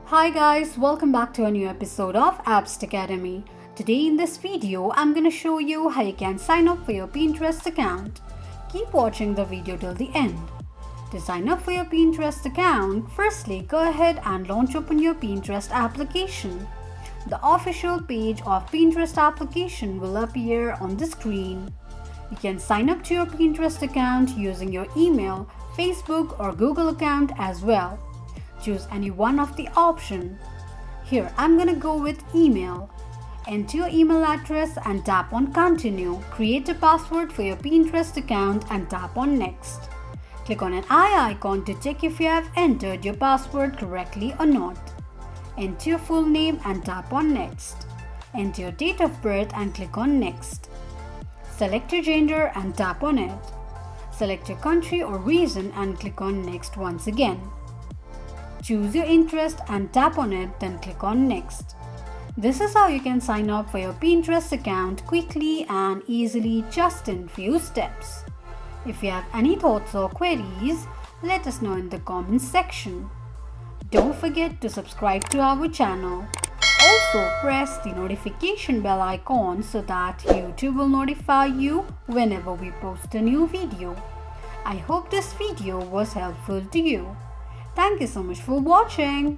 Hi guys, welcome back to a new episode of Appst Academy. Today in this video, I'm gonna show you how you can sign up for your Pinterest account. Keep watching the video till the end. To sign up for your Pinterest account, firstly go ahead and open your Pinterest application. The official page of Pinterest application will appear on the screen. You can sign up to your Pinterest account using your email, Facebook or Google account as well. Choose any one of the option. Here I'm gonna go with email. Enter your email address and tap on continue. Create a password for your Pinterest account and tap on next. Click on an eye icon to check if you have entered your password correctly or not. Enter your full name and tap on next. Enter your date of birth and click on next. Select your gender and tap on it. Select your country or region and click on next once again. Choose your interest and tap on it, then click on next. This is how you can sign up for your Pinterest account quickly and easily just in few steps. If you have any thoughts or queries, let us know in the comments section. Don't forget to subscribe to our channel. Also press the notification bell icon so that YouTube will notify you whenever we post a new video. I hope this video was helpful to you. Thank you so much for watching.